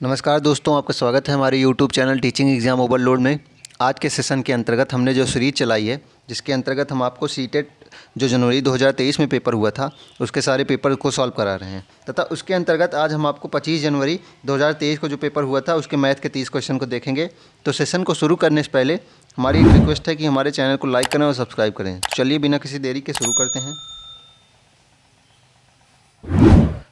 नमस्कार दोस्तों, आपका स्वागत है हमारे YouTube channel teaching exam overload में। आज के सेशन के अंतर्गत हमने जो सीरीज चलाई है, जिसके अंतर्गत हम आपको सीटेट जो जनवरी 2023 में पेपर हुआ था उसके सारे पेपर को सॉल्व करा रहे हैं, तथा उसके अंतर्गत आज हम आपको 25 जनवरी 2023 को जो पेपर हुआ था उसके मैथ के 30 क्वेश्चन को देखेंगे। तो सेशन को शुरू करने से पहले हमारी एक रिक्वेस्ट है कि हमारे चैनल को लाइक करें और सब्सक्राइब करें। चलिए बिना किसी देरी के शुरू करते हैं।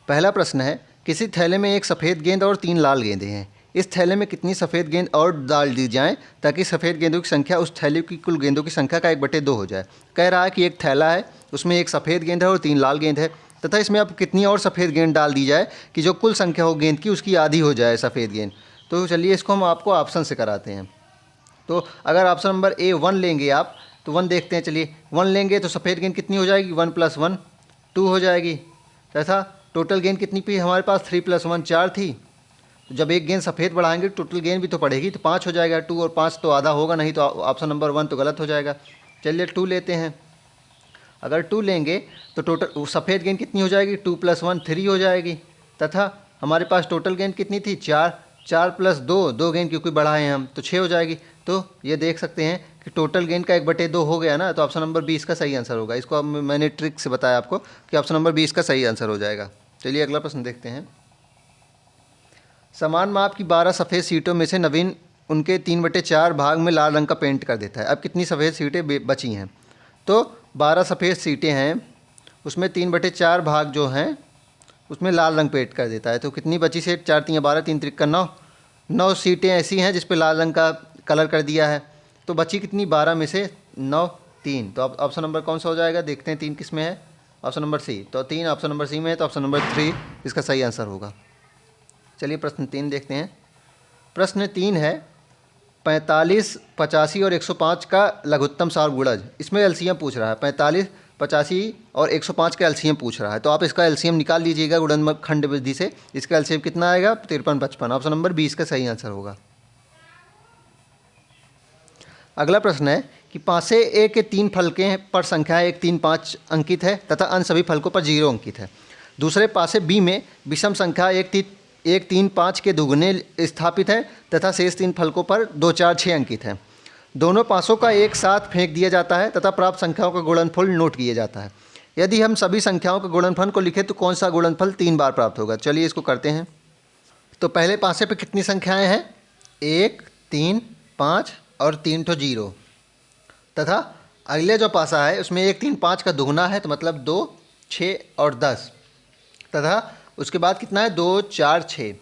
पहला प्रश्न है, किसी थैले में एक सफ़ेद गेंद और 3 लाल गेंदें हैं। इस थैले में कितनी सफ़ेद गेंद और डाल दी जाएं ताकि सफ़ेद गेंदों की संख्या उस थैले की कुल गेंदों की संख्या का 1/2 हो जाए। कह रहा है कि एक थैला है, उसमें एक सफ़ेद गेंद है और 3 लाल गेंद है, तथा इसमें अब कितनी और सफ़ेद गेंद डाल दी जाए कि जो कुल संख्या हो गेंद की उसकी आधी हो जाए सफ़ेद गेंद। तो चलिए इसको हम आपको ऑप्शन से कराते हैं। तो अगर ऑप्शन नंबर ए 1 लेंगे आप, तो 1 देखते हैं। चलिए 1 लेंगे तो सफ़ेद गेंद कितनी हो जाएगी, 1 + 1 2 हो जाएगी, तथा टोटल गेंद कितनी थी हमारे पास, 3 + 1 4 थी। तो जब एक गेंद सफ़ेद बढ़ाएंगे टोटल गेंद भी तो पड़ेगी, तो 5 हो जाएगा। 2 और 5 तो आधा होगा, नहीं तो ऑप्शन नंबर 1 तो गलत हो जाएगा। चलिए 2 लेते हैं। अगर 2 लेंगे तो टोटल सफ़ेद गेंद कितनी हो जाएगी, 2 + 1 3 हो जाएगी, तथा हमारे पास टोटल गेंद कितनी थी, 4 4 + 2 2 गेंद क्योंकि बढ़ाए हैं हम, तो 6 हो जाएगी। तो ये देख सकते हैं कि टोटल गेंद का 1/2 हो गया ना, तो ऑप्शन नंबर 20 का सही आंसर होगा। इसको अब मैंने ट्रिक से बताया आपको कि ऑप्शन नंबर 20 का सही आंसर हो जाएगा। चलिए अगला प्रश्न देखते हैं। समान माप की 12 सफ़ेद सीटों में से नवीन उनके 3/4 भाग में लाल रंग का पेंट कर देता है। अब कितनी सफ़ेद सीटें बची हैं? तो 12 सफ़ेद सीटें हैं, उसमें 3/4 भाग जो हैं उसमें लाल रंग पेंट कर देता है। तो कितनी बची सीट, 4 × 3 = 12, 3 × 3 = 9 9 सीटें ऐसी हैं जिस पे लाल रंग का कलर कर दिया है। तो बची कितनी, 12 में से 9 3। तो अब ऑप्शन नंबर कौन सा हो जाएगा, देखते हैं 3 किस में है, ऑप्शन नंबर सी। तो 3 ऑप्शन नंबर सी में है, तो ऑप्शन नंबर 3 इसका सही आंसर होगा। चलिए प्रश्न 3 देखते हैं। प्रश्न 3 है, 45 85 और 105 का लघुत्तम सार गुणज। इसमें एलसीएम पूछ रहा है, 45 85 और 105 का एलसीएम पूछ रहा है। तो आप इसका एलसीएम निकाल लीजिएगा गुणनखंड विधि से। इसका एलसीएम कितना आएगा, 53 55। ऑप्शन नंबर 20 का सही आंसर होगा। अगला प्रश्न है कि पासे ए के 3 फलके पर संख्या 1 3 5 अंकित है तथा अन्य सभी फलकों पर 0 अंकित है। दूसरे पासे बी में विषम संख्या 1 3 5 के दुगुने स्थापित है तथा शेष 3 फलकों पर 2 4 6 अंकित है। दोनों पासों का एक साथ फेंक दिया जाता है तथा प्राप्त संख्याओं का गुणनफल नोट किया जाता है। यदि हम सभी संख्याओं के गुणनफल को लिखें तो कौन सा गुणनफल 3 बार प्राप्त होगा? चलिए इसको करते हैं। तो पहले पासे पे कितनी संख्याएं हैं, 1 3 5 और 3 तो 0, तथा अगले जो पासा है उसमें 1 3 5 का दुगना है, तो मतलब 2 6 और 10, तथा उसके बाद कितना है, 2 4 6।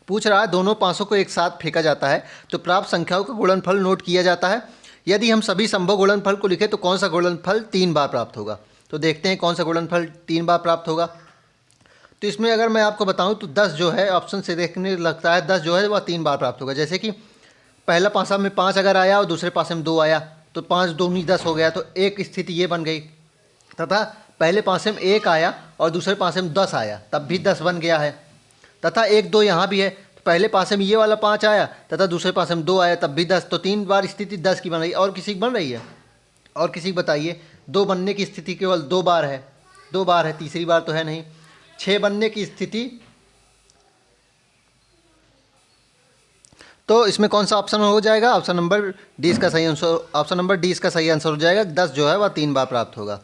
पूछ रहा है दोनों पासों को एक साथ फेंका जाता है तो प्राप्त संख्याओं का गुणनफल नोट किया जाता है। यदि हम सभी संभव गुणनफल को लिखें तो कौन सा गुणनफल 3 बार प्राप्त होगा? तो देखते हैं कौन सा गुणनफल 3 बार प्राप्त होगा। तो इसमें अगर मैं आपको बताऊं तो 10 जो है, ऑप्शन से देखने लगता है 10 जो है वह 3 बार प्राप्त होगा। जैसे कि पहला पासा में 5 अगर आया और दूसरे पासे में 2 आया तो 5 दूनी 10 हो गया, तो एक स्थिति ये बन गई। तथा पहले पासे में 1 आया और दूसरे पासे में 10 आया, तब भी 10 बन गया है। तथा 1 2 यहाँ भी है, तो पहले पासे में ये वाला 5 आया तथा दूसरे पासे में 2 आया, तब भी 10। तो 3 बार स्थिति 10 की बन रही। और किसी की बन रही है? और किसी बताइए, 2 बनने की स्थिति केवल 2 बार है, 2 बार है, तीसरी बार तो है नहीं। 6 बनने की स्थिति, तो इसमें कौन सा ऑप्शन हो जाएगा? ऑप्शन नंबर डी का सही आंसर, ऑप्शन नंबर डी का सही आंसर हो जाएगा। 10 जो है वह 3 बार प्राप्त होगा।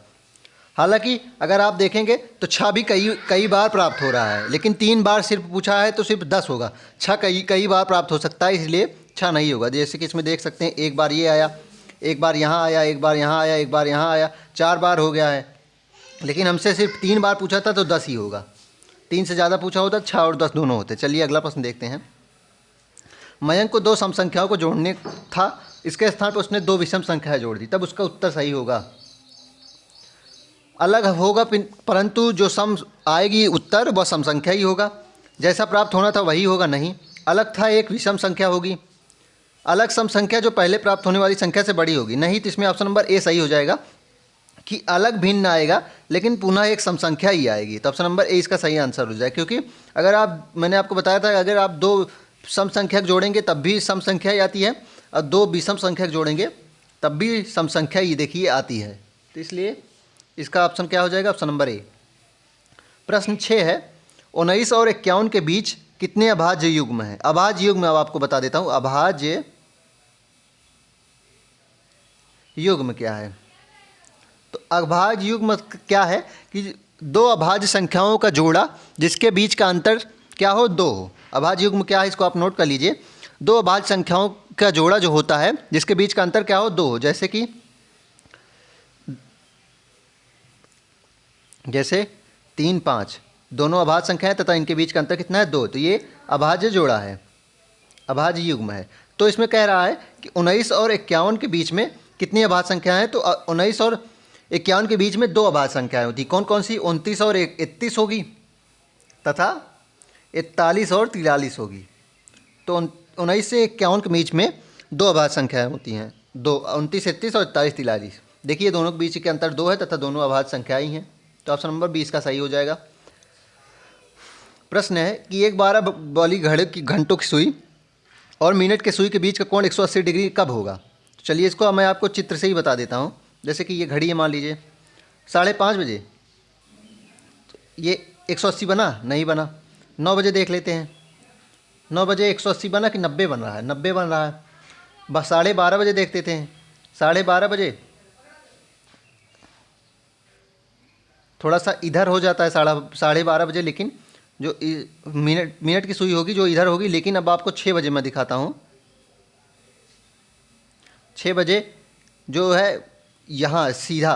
हालांकि अगर आप देखेंगे तो 6 भी कई बार प्राप्त हो रहा है, लेकिन 3 बार सिर्फ पूछा है तो सिर्फ 10 होगा। 6 कई बार प्राप्त हो सकता है, इसलिए 6 नहीं होगा। जैसे कि इसमें देख सकते हैं, एक बार ये आया, एक बार यहाँ आया, एक बार यहाँ आया, एक बार यहाँ आया, 4 बार हो गया है। लेकिन हमसे सिर्फ 3 बार पूछा था तो 10 ही होगा। 3 से ज़्यादा पूछा होता 6 और 10 दोनों होते। चलिए अगला प्रश्न देखते हैं। मयंक को 2 सम संख्याओं को जोड़ने था, इसके स्थान पर उसने 2 विषम संख्याएं जोड़ दी, तब उसका उत्तर सही होगा। अलग होगा परंतु जो सम आएगी उत्तर वह सम संख्या ही होगा। जैसा प्राप्त होना था वही होगा, नहीं। अलग था एक विषम संख्या होगी, अलग सम संख्या जो पहले प्राप्त होने वाली संख्या से बड़ी होगी, नहीं। तो इसमें ऑप्शन नंबर ए सही हो जाएगा कि अलग भिन्न आएगा लेकिन पुनः एक सम संख्या ही आएगी। तो ऑप्शन नंबर ए इसका सही आंसर हो जाएगा, क्योंकि अगर आप, मैंने आपको बताया था अगर आप 2 सम संख्यक जोड़ेंगे तब भी सम संख्या ही आती है, और 2 विषम संख्यक जोड़ेंगे तब भी सम संख्या ही देखिए आती है। तो इसलिए इसका ऑप्शन क्या हो जाएगा? Option number A. प्रश्न 6 है, 19 और 51 के बीच कितने अभाज्य युग्म हैं। अभाज्य युग्म अब आपको बता देता हूँ। अभाज्य युग्म क्या है? तो अभाज्य युग्म क्या है कि दो अभाज्य संख्याओं का जोड़ा जिसके बीच का अंतर क्या हो, 2 हो। अभाज्य युग्म क्या है, इसको आप नोट कर लीजिए। दो अभाज्य संख्याओं का जोड़ा जो होता है जिसके बीच का अंतर क्या हो, 2 हो। जैसे 3, 5 दोनों अभाज्य संख्या है तथा इनके बीच का अंतर कितना है, 2। तो ये अभाज्य जोड़ा है, अभाज्य युग्म है। तो इसमें कह रहा है कि 19 और 51 के बीच में कितनी अभाज्य संख्याएं हैं? तो 19 और 51 के बीच में 2 अभाज्य संख्याएं होती। कौन कौन सी? 29 और 31 होगी तथा 41 और 43 होगी। तो 19 से 51 के बीच में 2 अभाज्य संख्याएं होती हैं, 2 29, 31 और 41, 43। देखिए दोनों के बीच के अंतर 2 है तथा दोनों अभाज्य संख्याएं ही हैं। तो ऑप्शन नंबर 20 का सही हो जाएगा। प्रश्न है कि एक 12 वाली घड़ी की घंटों की सुई और मिनट के सुई के बीच का कोण 180 डिग्री कब होगा? तो चलिए इसको मैं आपको चित्र से ही बता देता हूँ। जैसे कि ये घड़ी है, मान लीजिए 5:30 बजे, तो ये 180 बना? नहीं बना। 9 बजे देख लेते हैं, 9 बजे 180 बना कि 90 बन रहा है? 90 बन रहा है। बस 12:30 बजे देख लेते हैं, 12:30 बजे थोड़ा सा इधर हो जाता है 12:30 बजे, लेकिन जो मिनट की सुई होगी जो इधर होगी। लेकिन अब आपको 6 बजे मैं दिखाता हूँ। 6 बजे जो है यहाँ सीधा,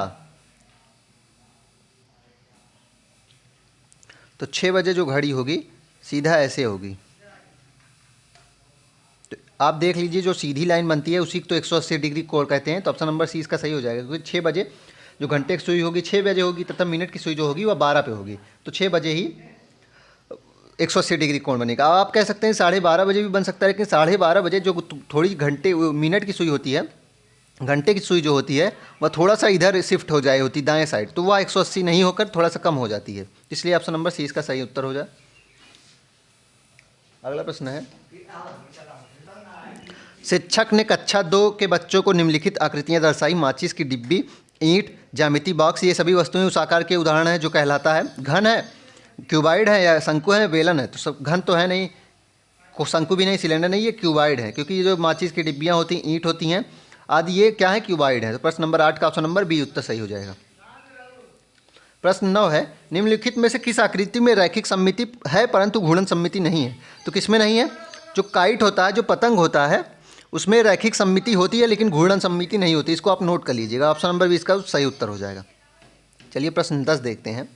तो 6 बजे जो घड़ी होगी सीधा ऐसे होगी। तो आप देख लीजिए जो सीधी लाइन बनती है उसी को तो 180 डिग्री कोण कहते हैं। तो ऑप्शन नंबर सी इसका सही हो जाएगा, क्योंकि 6 बजे जो घंटे की सुई होगी 6 बजे होगी तथा मिनट की सुई जो होगी वह 12 पे होगी। तो 6 बजे ही 180 डिग्री कोण बनेगा। अब आप कह सकते हैं 12:30 बजे भी बन सकता है, लेकिन 12:30 बजे जो थोड़ी घंटे मिनट की सुई होती है, घंटे की सुई जो होती है वह थोड़ा सा इधर शिफ्ट हो जाए होती दाएं साइड, तो वह 180 नहीं होकर थोड़ा सा कम हो जाती है। इसलिए ऑप्शन नंबर सी इसका सही उत्तर हो जाए। अगला प्रश्न है, शिक्षक ने कक्षा 2 के बच्चों को निम्नलिखित आकृतियां दर्शाई। माचिस की डिब्बी, ईंट, ज्यामिति बॉक्स, ये सभी वस्तुएं उस आकार के उदाहरण है जो कहलाता है घन है, क्यूबाइड है या शंकु है, बेलन है। तो सब घन तो है नहीं, शंकु भी नहीं, सिलेंडर नहीं, ये क्यूबाइड है, क्योंकि ये जो माचिस की डिब्बियाँ होती हैं, ईंट होती हैं आदि, ये क्या है, क्यूबाइड है। तो प्रश्न नंबर 8 का ऑप्शन नंबर बी उत्तर सही हो जाएगा। प्रश्न 9 है, निम्नलिखित में से किस आकृति में रैखिक सममिति है परंतु घूर्णन सममिति नहीं है? तो किसमें नहीं है? जो काइट होता है, जो पतंग होता है, उसमें रैखिक सममिति होती है लेकिन घूर्णन सममिति नहीं होती। इसको आप नोट कर लीजिएगा, ऑप्शन नंबर 20 का सही उत्तर हो जाएगा। चलिए प्रश्न 10 देखते हैं।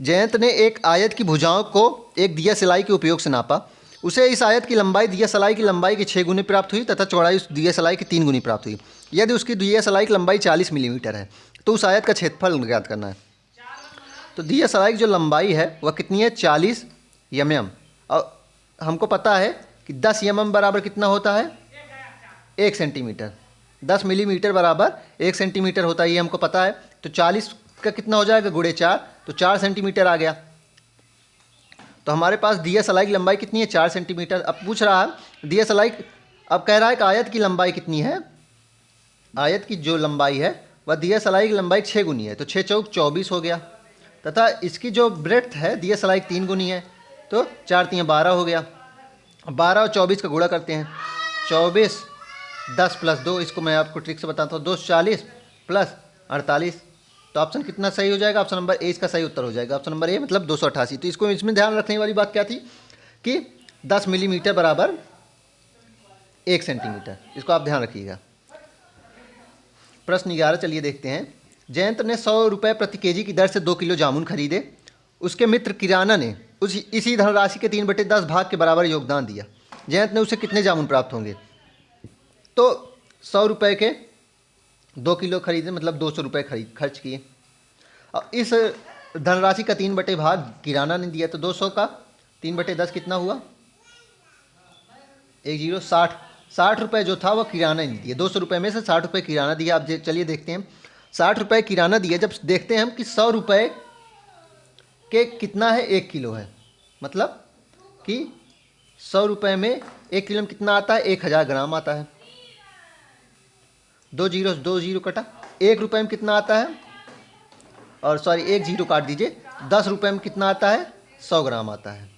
जयंत ने एक आयत की भुजाओं को एक दिया सिलाई के उपयोग से नापा। उसे इस आयत की लंबाई दिया सलाई की लंबाई की 6 गुनी प्राप्त हुई तथा चौड़ाई उस दिया सलाई की 3 गुनी प्राप्त हुई। यदि उसकी दिया सलाई की लंबाई 40 मिलीमीटर है तो उस आयत का क्षेत्रफल ज्ञात करना है। तो दिया सलाई की जो लंबाई है वह कितनी है? 40 mm। और हमको पता है कि 10 mm बराबर कितना होता है? 1 सेंटीमीटर। 10 मिलीमीटर बराबर 1 सेंटीमीटर होता है, ये हमको पता है। तो 40 का कितना हो जाएगा? गुणे 4, तो 4 सेंटीमीटर आ गया। तो हमारे पास दिया सलाई की लंबाई कितनी है? 4 सेंटीमीटर। अब पूछ रहा है दिया सलाई, अब कह रहा है कि आयत की लंबाई कितनी है? आयत की जो लंबाई है वह दिया सलाई की लंबाई 6 गुनी है, तो 6 चौक 24 हो गया। तथा इसकी जो ब्रेड्थ है दिया सलाई 3 गुनी है, तो 4 3 12 हो गया। 12 और 24 का गुणा करते हैं, 24 10 + 2, इसको मैं आपको ट्रिक से बताता हूँ, 2 40 + 48। तो ऑप्शन कितना सही हो जाएगा? ऑप्शन नंबर ए इसका सही उत्तर हो जाएगा। ऑप्शन नंबर ए मतलब 288। तो इसको इसमें ध्यान रखने वाली बात क्या थी कि 10 मिलीमीटर बराबर 1 सेंटीमीटर, इसको आप ध्यान रखिएगा। प्रश्न 11 चलिए देखते हैं। जयंत ने 100 रुपये प्रति केजी की दर से 2 किलो जामुन खरीदे। उसके मित्र किराना ने इसी धनराशि के 3/10 भाग के बराबर योगदान दिया। जयंत ने उसे कितने जामुन प्राप्त होंगे? तो 100 रुपये के 2 किलो खरीदे, मतलब 200 रुपये खर्च किए। और इस धनराशि का 3/10 भाग किराना ने दिया, तो 200 का 3/10 कितना हुआ? 60 रुपये जो था वह किराना ने दिया। 200 रुपये में से 60 रुपये किराना दिया। अब चलिए देखते हैं, 60 रुपये किराना दिया। जब देखते हैं हम कि 100 रुपये के कितना है? 1 किलो है, मतलब कि 100 रुपये में 1 किलो में कितना आता है? 1000 ग्राम आता है। 2 जीरो कटा। 1 रुपये में कितना आता है? और सॉरी 1 जीरो काट दीजिए। 10 रुपये में कितना आता है? 100 ग्राम आता है।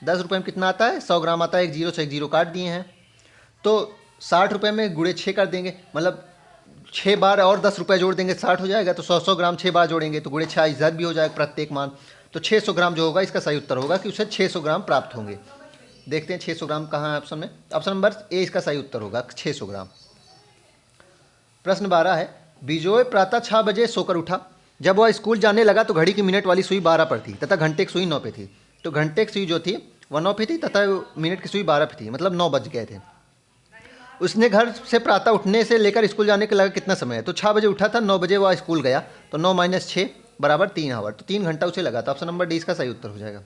10 रुपये में कितना आता है, 100 ग्राम आता है। एक जीरो से एक जीरो काट दिए हैं, तो 60 रुपये में गुणे 6 कर देंगे, मतलब 6 बार और 10 रुपये जोड़ देंगे, 60 हो जाएगा। तो 100 ग्राम 6 बार जोड़ेंगे तो गुणे 6 इज्जत भी हो जाएगा प्रत्येक मान। तो 600 ग्राम जो होगा इसका सही उत्तर होगा कि उसे 600 ग्राम प्राप्त होंगे। देखते हैं 600 ग्राम कहाँ है ऑप्शन में। ऑप्शन नंबर ए इसका सही उत्तर होगा 600 ग्राम। प्रश्न 12 है, बिजोय प्रातः 6 बजे सोकर उठा। जब वह स्कूल जाने लगा तो घड़ी की मिनट वाली सुई 12 पर थी तथा घंटे की सुई 9 पे थी। तो घंटे की सुई जो थी वह 9 पे थी तथा मिनट की सुई 12 पे थी, मतलब 9 बज गए थे। उसने घर से प्रातः उठने से लेकर स्कूल जाने के लगा कितना समय है। तो 6 बजे उठा था, 9 बजे वह स्कूल गया, तो 9 - 6 बराबर 3 आवर, तो 3 घंटा उसे लगा। तो ऑप्शन नंबर डी इसका सही उत्तर हो जाएगा।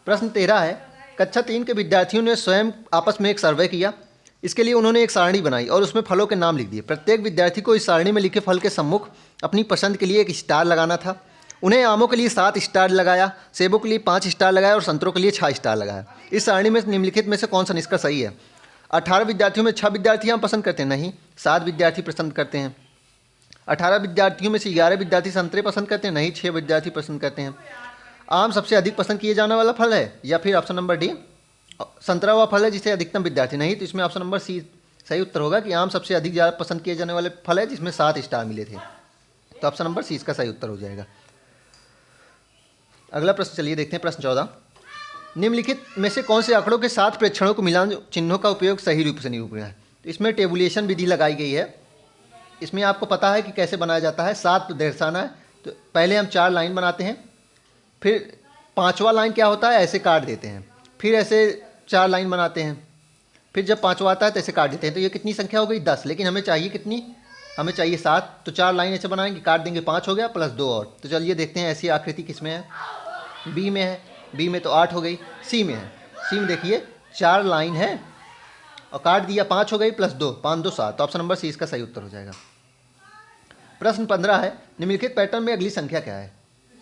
प्रश्न 13 है, कक्षा 3 के विद्यार्थियों ने स्वयं आपस में एक सर्वे किया। इसके लिए उन्होंने एक सारणी बनाई और उसमें फलों के नाम लिख दिए। प्रत्येक विद्यार्थी को इस सारणी में लिखे फल के सम्मुख अपनी पसंद के लिए एक स्टार लगाना था। उन्हें आमों के लिए 7 स्टार लगाया, सेबों के लिए 5 स्टार लगाया और संतरों के लिए 6 स्टार लगाया। इस सारणी में निम्नलिखित में से कौन सा निष्कर्ष सही है। 18 विद्यार्थियों में 6 विद्यार्थी आम पसंद करते हैं, नहीं, 7 विद्यार्थी पसंद करते हैं। 18 विद्यार्थियों में से 11 विद्यार्थी संतरे पसंद करते हैं, नहीं, 6 विद्यार्थी पसंद करते हैं। आम सबसे अधिक पसंद किए जाने वाला फल है, या फिर ऑप्शन नंबर डी संतरा हुआ फल है जिसे अधिकतम विद्यार्थी, नहीं, तो इसमें ऑप्शन नंबर सी सही उत्तर होगा कि आम सबसे अधिक ज़्यादा पसंद किए जाने वाले फल है जिसमें 7 स्टार मिले थे। तो ऑप्शन नंबर सी इसका सही उत्तर हो जाएगा। अगला प्रश्न चलिए देखते हैं। प्रश्न 14, निम्नलिखित में से कौन से आंकड़ों के 7 प्रेक्षणों को मिलान चिन्हों का उपयोग सही रूप से निरूपण है। तो इसमें टेबुलेशन विधि लगाई गई है। इसमें आपको पता है कि कैसे बनाया जाता है। 7 दर्शाना है, तो पहले हम 4 लाइन बनाते हैं, फिर 5वां लाइन क्या होता है, ऐसे काट देते हैं, फिर ऐसे 4 लाइन बनाते हैं, फिर जब 5वां आता है तो ऐसे काट देते हैं। तो ये कितनी संख्या हो गई, 10। लेकिन हमें चाहिए कितनी, हमें चाहिए 7। तो 4 लाइन ऐसे बनाएंगे, काट देंगे, 5 हो गया प्लस 2 और। तो चलिए देखते हैं ऐसी आकृति किस में है। बी में है, बी में तो 8 हो गई। सी में है, सी में देखिए 4 लाइन है और काट दिया, 5 हो गई प्लस 2, 5 2 7। तो ऑप्शन नंबर सी इसका सही उत्तर हो जाएगा। प्रश्न 15 है, निम्नलिखित पैटर्न में अगली संख्या क्या है।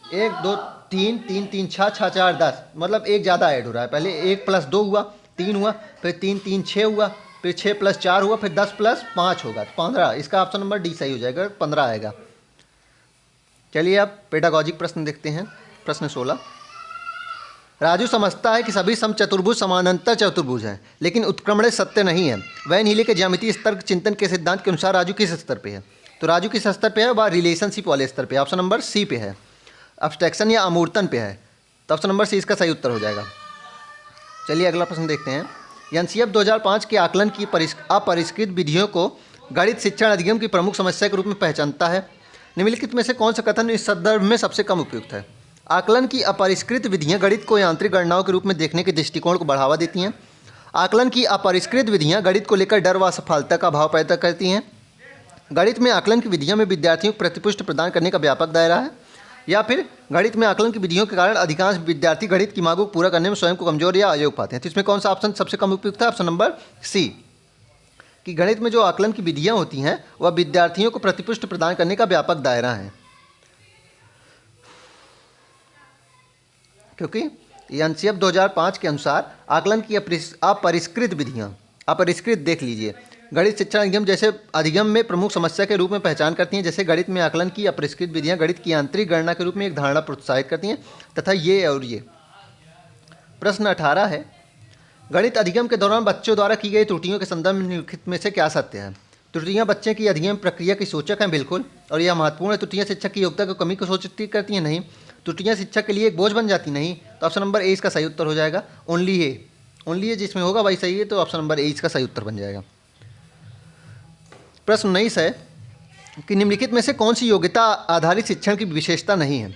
1 2 3 3 3 6 6 4 10, मतलब एक ज़्यादा ऐड हो रहा है। पहले 1 + 2 हुआ, 3 हुआ, फिर 3 3 6 हुआ, फिर 6 + 4 हुआ, फिर 10 + 5 होगा, 15। इसका ऑप्शन नंबर डी सही हो जाएगा, 15 आएगा। चलिए अब पेडागॉजिक प्रश्न देखते हैं। प्रश्न 16, राजू समझता है कि सभी समचतुर्भुज समानांतर चतुर्भुज हैं, लेकिन उत्क्रमण सत्य नहीं है। वैन हीले के ज्यामितीय स्तर चिंतन के सिद्धांत के अनुसार राजू किस स्तर पे है। तो राजू किस स्तर पे है, वह रिलेशनशिप वाले स्तर पे है। ऑप्शन नंबर सी पे है, अब्स्ट्रैक्शन या अमूर्तन पे है। तो ऑप्शन नंबर सी इसका सही उत्तर हो जाएगा। चलिए अगला प्रश्न देखते हैं। एनसीएफ 2005 के आकलन की अपरिष्कृत विधियों को गणित शिक्षण अधिगम की प्रमुख समस्या के रूप में पहचानता है। निम्नलिखित में से कौन सा कथन इस संदर्भ में सबसे कम उपयुक्त है। आकलन की अपरिष्कृत विधियां गणित को यांत्रिक गणनाओं के रूप में देखने के दृष्टिकोण को बढ़ावा देती हैं। आकलन की अपरिष्कृत विधियां गणित को लेकर डर व असफलता का भाव पैदा करती हैं। गणित में आकलन की विधियों में विद्यार्थियों को प्रतिपुष्टि प्रदान करने का व्यापक दायरा है। या फिर गणित में आकलन की विधियों के कारण अधिकांश विद्यार्थी गणित की मांगों को पूरा करने में स्वयं को कमजोर या अयोग्य पाते हैं। तो इसमें कौन सा ऑप्शन सबसे कम उपयुक्त है। ऑप्शन नंबर सी, कि गणित में जो आकलन की विधियां होती हैं वह विद्यार्थियों को प्रतिपुष्टि प्रदान करने का व्यापक दायरा है। क्योंकि एनसीएफ 2005 के अनुसार आकलन की अपरिष्कृत विधियां, अपरिष्कृत देख लीजिए, गणित शिक्षण अधिगम जैसे अधिगम में प्रमुख समस्या के रूप में पहचान करती हैं। जैसे गणित में आकलन की अपरिष्कृत विधियां गणित की आंतरिक गणना के रूप में एक धारणा प्रोत्साहित करती हैं तथा ये और ये। प्रश्न 18 है, गणित अधिगम के दौरान बच्चों द्वारा की गई त्रुटियों के संदर्भ में निम्नलिखित में से क्या सत्य है। त्रुटियां बच्चे की अधिगम प्रक्रिया की सूचक हैं, बिल्कुल, और यह महत्वपूर्ण है। त्रुटियां शिक्षक की योग्यता की कमी को सूचित करती हैं, नहीं। त्रुटियां शिक्षक के लिए एक बोझ बन जाती, नहीं। तो ऑप्शन नंबर ए इसका सही उत्तर हो जाएगा। ओनली ए जिसमें होगा वही सही है, तो ऑप्शन नंबर ए इसका सही उत्तर बन जाएगा। प्रश्न 19 है कि निम्नलिखित में से कौन सी योग्यता आधारित शिक्षण की विशेषता नहीं है।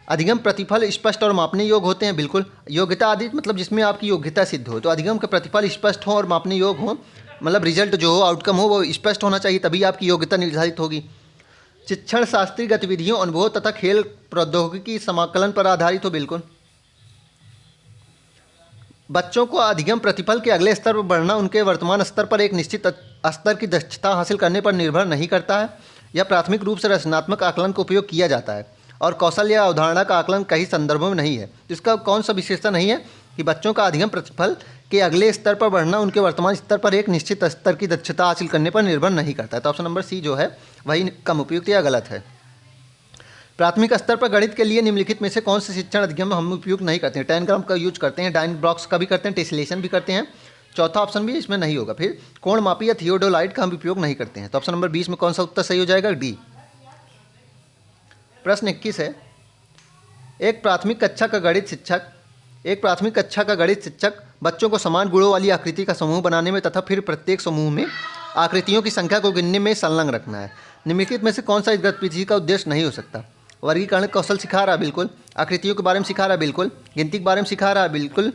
अधिगम प्रतिफल स्पष्ट और मापने योग्य होते हैं, बिल्कुल। योग्यता आधारित मतलब जिसमें आपकी योग्यता सिद्ध हो। तो अधिगम के प्रतिफल स्पष्ट हो और मापने योग्य हो, मतलब रिजल्ट जो हो, आउटकम हो, वो स्पष्ट होना चाहिए, तभी आपकी योग्यता निर्धारित होगी। शिक्षण शास्त्रीय गतिविधियों, अनुभव तथा खेल प्रौद्योगिकी समाकलन पर आधारित हो, बिल्कुल। बच्चों को अधिगम प्रतिफल के अगले स्तर पर बढ़ना उनके वर्तमान स्तर पर एक निश्चित स्तर की दक्षता हासिल करने पर निर्भर नहीं करता है। यह प्राथमिक रूप से रचनात्मक आकलन का उपयोग किया जाता है और कौशल या अवधारणा का आकलन कई संदर्भों में नहीं है। इसका कौन सा विशेषता नहीं है कि बच्चों का अधिगम प्रतिफल के अगले स्तर पर बढ़ना उनके वर्तमान स्तर पर एक निश्चित स्तर की दक्षता हासिल करने पर निर्भर नहीं करता है। तो ऑप्शन नंबर सी जो है वही कम उपयुक्त या गलत है। प्राथमिक स्तर पर गणित के लिए निम्नलिखित में से कौन से शिक्षण अधिगम हम उपयोग नहीं करते हैं? टैनग्राम का यूज करते हैं, डाइन ब्लॉक्स का भी करते हैं, टेसलेशन भी करते हैं। चौथा ऑप्शन भी इसमें नहीं होगा। फिर कोण मापी या थियोडोलाइट का हम उपयोग नहीं करते हैं। तो ऑप्शन नंबर 20 में कौन सा उत्तर सही हो जाएगा? डी। प्रश्न 21 है, एक प्राथमिक कक्षा का गणित शिक्षक बच्चों को समान गुणों वाली आकृति का समूह बनाने में तथा फिर प्रत्येक समूह में आकृतियों की संख्या को गिनने में संलग्न रखना है। निम्नलिखित में से कौन सा इस गतिविधि का उद्देश्य नहीं हो सकता? वर्गीकरण कौशल सिखा रहा है, बिल्कुल। आकृतियों के बारे में सिखा रहा है, बिल्कुल। गिनती के बारे में सिखा रहा है, बिल्कुल।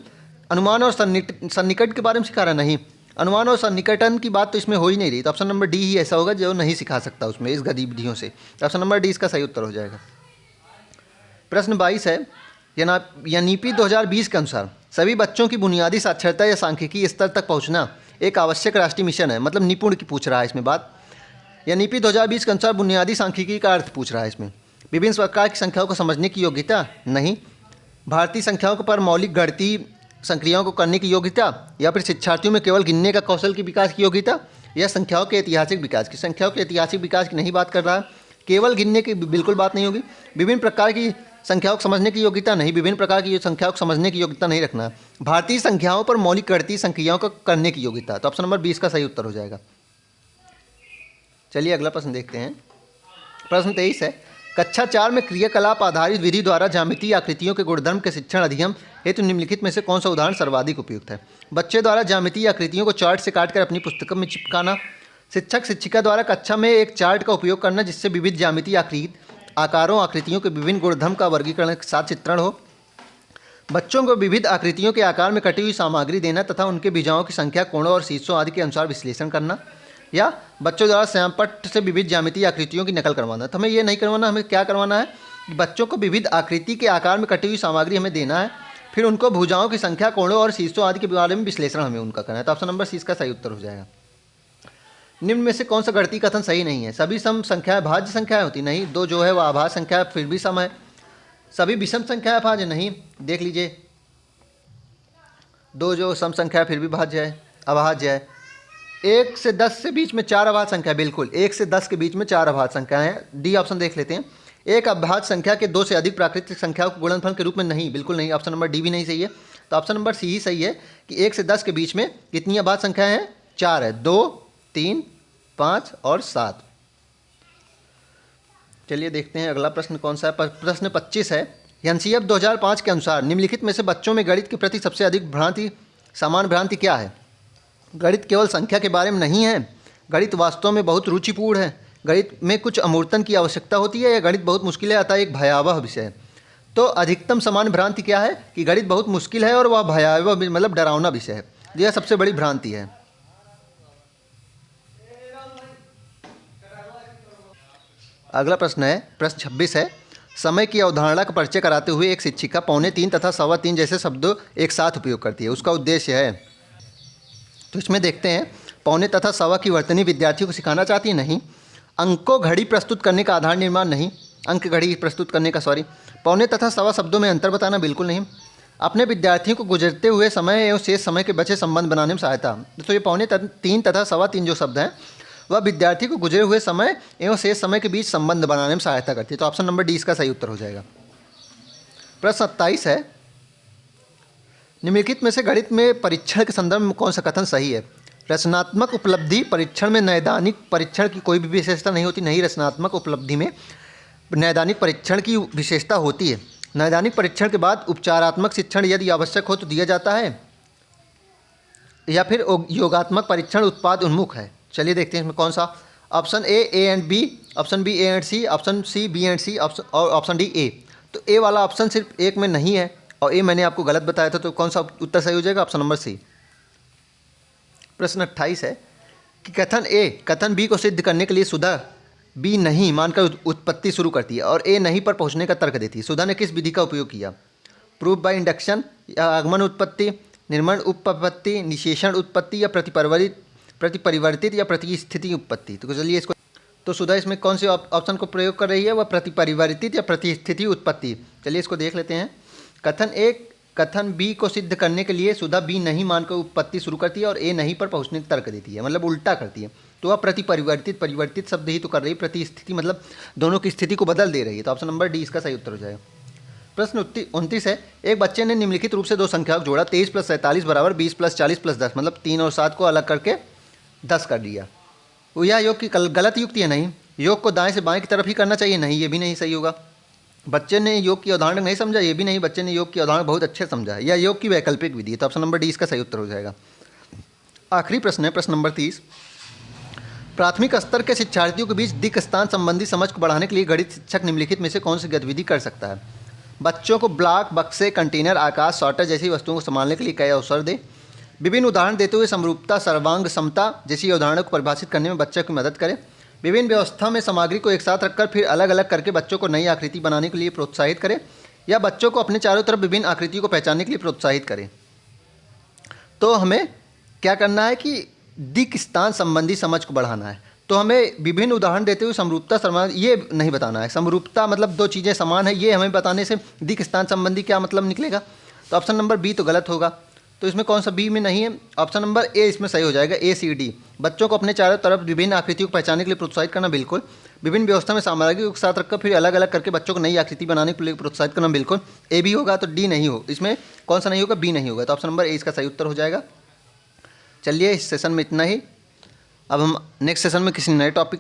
अनुमान और सन्निकट के बारे में सिखा रहा है, नहीं। अनुमान और सन्निकटन की बात तो इसमें हो ही नहीं रही। तो ऑप्शन नंबर डी ही ऐसा होगा जो नहीं सिखा सकता उसमें इस गतिविधियों से। ऑप्शन नंबर डी इसका सही उत्तर हो जाएगा। प्रश्न 22 है, यूएनईपी 2020 के अनुसार सभी बच्चों की बुनियादी साक्षरता या सांख्यिकी स्तर तक पहुंचना एक आवश्यक राष्ट्रीय मिशन है। मतलब निपुण की पूछ रहा है इसमें बात। यूएनईपी 2020 के अनुसार बुनियादी सांख्यिकी का अर्थ पूछ रहा है इसमें। विभिन्न प्रकार की संख्याओं को समझने की योग्यता, नहीं। भारतीय संख्याओं पर मौलिक गणितीय संक्रियाओं को करने की योग्यता, या फिर शिक्षार्थियों में केवल गिनने का कौशल की विकास की योग्यता, या संख्याओं के ऐतिहासिक विकास की। संख्याओं के ऐतिहासिक विकास की नहीं बात कर रहा है, केवल गिनने की बिल्कुल बात नहीं होगी। विभिन्न प्रकार की संख्याओं को समझने की योग्यता, नहीं। विभिन्न प्रकार की संख्याओं को समझने की योग्यता नहीं रखना। भारतीय संख्याओं पर मौलिक गणितीय संक्रियाओं को करने की योग्यता। तो ऑप्शन नंबर 20 का सही उत्तर हो जाएगा। चलिए अगला प्रश्न देखते हैं। प्रश्न 23 है, कक्षा 4 में क्रियाकलाप आधारित विधि द्वारा ज्यामितीय आकृतियों के गुणधर्म के शिक्षण अधिगम हेतु निम्नलिखित में से कौन सा उदाहरण सर्वाधिक उपयुक्त है? बच्चे द्वारा ज्यामितीय आकृतियों को चार्ट से काटकर अपनी पुस्तकों में चिपकाना। शिक्षक शिक्षिका द्वारा कक्षा में एक चार्ट का उपयोग करना जिससे विविध ज्यामितीय आकारों आकृतियों के विभिन्न गुणधर्म का वर्गीकरण के साथ चित्रण हो। बच्चों को विविध आकृतियों के आकार में कटी हुई सामग्री देना तथा उनके भुजाओं की संख्या, कोणों और शीर्षों आदि के अनुसार विश्लेषण करना। या बच्चों द्वारा श्यामपट्ट से विविध ज्यामितीय आकृतियों की नकल करवाना। तो हमें ये नहीं करवाना, हमें क्या करवाना है कि बच्चों को विविध आकृति के आकार में कटी हुई सामग्री हमें देना है, फिर उनको भुजाओं की संख्या, कोणों और शीर्षों आदि के बारे में विश्लेषण हमें उनका करना है। तो ऑप्शन नंबर सी इसका सही उत्तर हो जाएगा। निम्न में से कौन सा गणितीय कथन सही नहीं है? सभी सम संख्याएं भाज्य संख्याएं होती, नहीं। दो जो है वह अभाज्य संख्या फिर भी सम है। सभी विषम संख्याएं भाज्य, नहीं। देख लीजिए, दो जो सम संख्या फिर भी भाज्य है, अभाज्य है। 1 से 10 से बीच में 4 अभाज्य संख्या, बिल्कुल। 1 से 10 के बीच में 4 अभाज्य संख्याएं हैं। डी ऑप्शन देख लेते हैं। एक अभाज्य संख्या के 2 से अधिक प्राकृतिक संख्याओं को गुणनफल के रूप में, नहीं, बिल्कुल नहीं। ऑप्शन नंबर डी भी नहीं सही है। तो ऑप्शन नंबर सी ही सही है कि 1 से 10 के बीच में कितनी अभाज्य संख्याएं हैं? 4 है। 2, 3, 5 और 7। चलिए देखते हैं अगला प्रश्न कौन सा है। प्रश्न 25 है, एनसीएफ 2005 के अनुसार निम्नलिखित में से बच्चों में गणित के प्रति सबसे अधिक सामान्य भ्रांति क्या है? गणित केवल संख्या के बारे में नहीं है, गणित वास्तव में बहुत रुचिपूर्ण है, गणित में कुछ अमूर्तन की आवश्यकता होती है, या गणित बहुत मुश्किल है अतः एक भयावह विषय है। तो अधिकतम सामान्य भ्रांति क्या है कि गणित बहुत मुश्किल है और वह भयावह मतलब डरावना विषय है। यह सबसे बड़ी भ्रांति है। अगला प्रश्न है, प्रश्न 26 है, समय की अवधारणा का परिचय कराते हुए एक शिक्षिका 2.25 तथा 3.25 जैसे शब्दों एक साथ उपयोग करती है, उसका उद्देश्य है। तो इसमें देखते हैं, 2.25 तथा 1.25 की वर्तनी विद्यार्थियों को सिखाना चाहती है, नहीं। अंकों घड़ी प्रस्तुत करने का आधार निर्माण, नहीं। अंक घड़ी प्रस्तुत करने का 2.25 तथा 1.25 शब्दों में अंतर बताना, बिल्कुल नहीं। अपने विद्यार्थियों को गुजरते हुए समय एवं शेष समय के बचे संबंध बनाने में सहायता। तो ये 2.25 तथा 3.25 जो शब्द हैं वह विद्यार्थी को गुजरे हुए समय एवं शेष समय के बीच संबंध बनाने में सहायता करती है। तो ऑप्शन नंबर डी इसका सही उत्तर हो जाएगा। प्रश्न 27 है, निम्नलिखित में से गणित में परीक्षण के संदर्भ में कौन सा कथन सही है? रचनात्मक उपलब्धि परीक्षण में नैदानिक परीक्षण की कोई भी विशेषता नहीं होती, नहीं। रचनात्मक उपलब्धि में नैदानिक परीक्षण की विशेषता होती है। नैदानिक परीक्षण के बाद उपचारात्मक शिक्षण यदि आवश्यक हो तो दिया जाता है, या फिर योगात्मक परीक्षण उत्पाद उन्मुख है। चलिए देखते हैं इसमें कौन सा। Option A and B, option B A and C, option C B and C, और ऑप्शन डी ए। तो ए वाला ऑप्शन सिर्फ एक में नहीं है और ए मैंने आपको गलत बताया था, तो कौन सा उत्तर सही हो जाएगा? Option number C. प्रश्न 28 है कि कथन बी को सिद्ध करने के लिए सुधा बी नहीं मानकर उत्पत्ति शुरू करती है और ए नहीं पर पहुंचने का तर्क देती है। सुधा ने किस विधि का उपयोग किया? प्रूफ बाय इंडक्शन, या आगमन उत्पत्ति, निर्माण उपपत्ति, निशेषण उत्पत्ति, या प्रतिपरिवर्तित या प्रतिस्थिति उत्पत्ति। तो चलिए इसको, तो सुधा इसमें कौन से ऑप्शन को प्रयोग कर रही है? वह प्रतिपरिवर्तित या प्रतिस्थिति उत्पत्ति। चलिए इसको देख लेते हैं। कथन बी को सिद्ध करने के लिए सुधा बी नहीं मानकर उत्पत्ति शुरू करती है और ए नहीं पर पहुंचने का तर्क देती है, मतलब उल्टा करती है। तो वह परिवर्तित शब्द ही तो कर रही है, प्रतिस्थिति मतलब दोनों की स्थिति को बदल दे रही है। तो ऑप्शन नंबर डी इसका सही उत्तर हो जाएगा। प्रश्न 29 है, एक बच्चे ने निम्नलिखित रूप से दो संख्याओं को जोड़ा, 23 + 47 बराबर 20 + 40 + 10, मतलब 3 और 7 को अलग करके 10 कर दिया। वो यह योग की गलत युक्ति है? नहीं, योग को दाएं से बाएं की तरफ ही करना चाहिए, नहीं, ये भी नहीं सही होगा। बच्चे ने योग की अवधारणा नहीं समझा, ये भी नहीं, बच्चे ने योग की अवधारणा बहुत अच्छे समझा है। यह योग की वैकल्पिक विधि है। तो ऑप्शन नंबर डी इसका सही उत्तर हो जाएगा। आखिरी प्रश्न है, प्रश्न नंबर 30, प्राथमिक स्तर के शिक्षार्थियों के बीच दिक् स्थान संबंधी समझ को बढ़ाने के लिए गणित शिक्षक निम्नलिखित में से कौन सी गतिविधि कर सकता है? बच्चों को ब्लॉक, बक्से, कंटेनर, आकाश, सॉर्टर जैसी वस्तुओं को संभालने के लिए कई अवसर दे। विभिन्न उदाहरण देते हुए समरूपता, सर्वांग समता जैसी अवधारणा को परिभाषित करने में बच्चों की मदद करें। विभिन्न व्यवस्था में सामग्री को एक साथ रखकर फिर अलग अलग करके बच्चों को नई आकृति बनाने के लिए प्रोत्साहित करें, या बच्चों को अपने चारों तरफ विभिन्न आकृतियों को पहचानने के लिए प्रोत्साहित करें। तो हमें क्या करना है कि दिक् स्थान संबंधी समझ को बढ़ाना है। तो हमें विभिन्न उदाहरण देते हुए समरूपता, समान, ये नहीं बताना है। समरूपता मतलब दो चीज़ें समान है, ये हमें बताने से दिक् स्थान संबंधी क्या मतलब निकलेगा? तो ऑप्शन नंबर बी तो गलत होगा। तो इसमें कौन सा बी में नहीं है? ऑप्शन नंबर ए इसमें सही हो जाएगा, ACD। बच्चों को अपने चारों तरफ विभिन्न आकृतियों को पहचानने के लिए प्रोत्साहित करना, बिल्कुल। विभिन्न व्यवस्था में सामग्री को साथ रखकर फिर अलग अलग करके बच्चों को नई आकृति बनाने के लिए प्रोत्साहित करना, बिल्कुल। ए भी होगा, तो डी नहीं हो, इसमें कौन सा नहीं होगा? बी नहीं होगा। तो ऑप्शन नंबर ए इसका सही उत्तर हो जाएगा। चलिए, इस सेशन में इतना ही। अब हम नेक्स्ट सेशन में किसी नए टॉपिक